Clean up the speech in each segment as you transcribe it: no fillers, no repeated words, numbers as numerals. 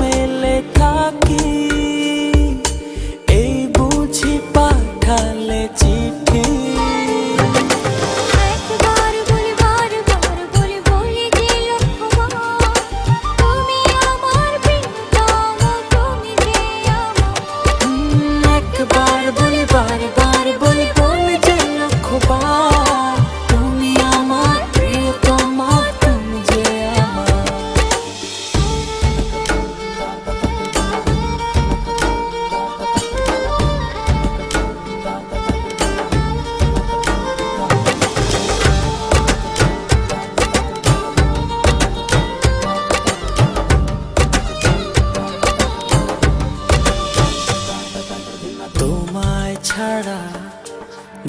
মেলে থাকি, এই বুঝি পাঠালে চিঠি। একবার বলি বারবার বলি বলি যে লক্ষ্যবার, তুমি আমার প্রিয়তম, তুমি যে আমার। একবার বলি বারবার বলি বলি যে লক্ষ্যবার, তুমি আমার প্রিয়তমা, তুমি যে আমার। তোমায় ছাড়া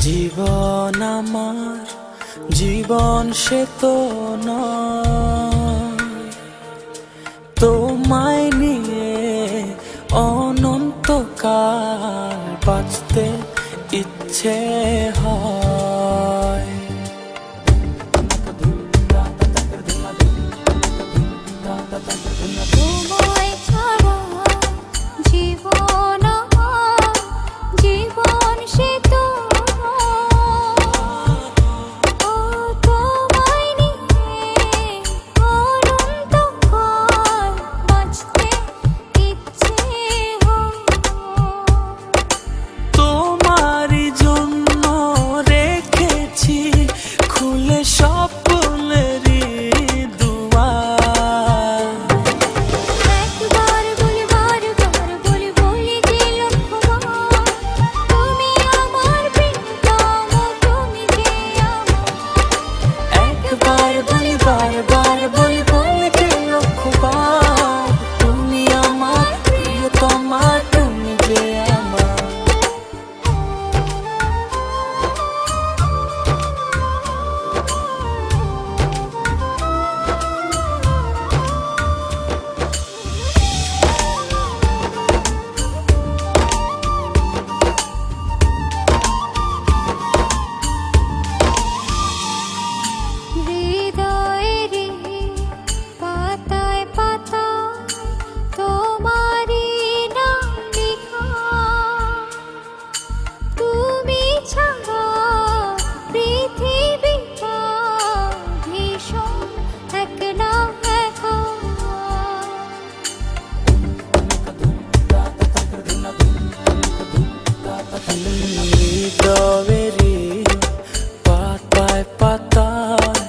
জীবন আমার, জীবন সে তো নয়। তোমায় নিয়ে অনন্তকাল বাঁচতে ইচ্ছে হয়। তোমায় ছাড়া জীবন আমার, জীবন সে তো নয়। ও তোমায় নিয়ে অনন্তকাল বাঁচতে ইচ্ছে হয়। তোমারই জন্য রেখেছি খুলে স্বপ্নেরই দুয়ার। একবার বলি বারবার বলি বলি যে লক্ষ্যবার, তুমি আমার প্রিয়তম, তুমি যে আমার। একবার বলি বারবার বলি বলি যে লক্ষ্যবার, তুমি আমার প্রিয়তমা, তুমি যে আমার। হৃদয়েরই পাতায় পাতায় তোমারই নাম লেখা, তুমি ছাড়া পৃথিবীটা ভীষণ একলা একা। হৃদয়েরই পাতায় পাতায়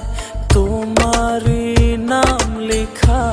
তোমারই নাম লেখা।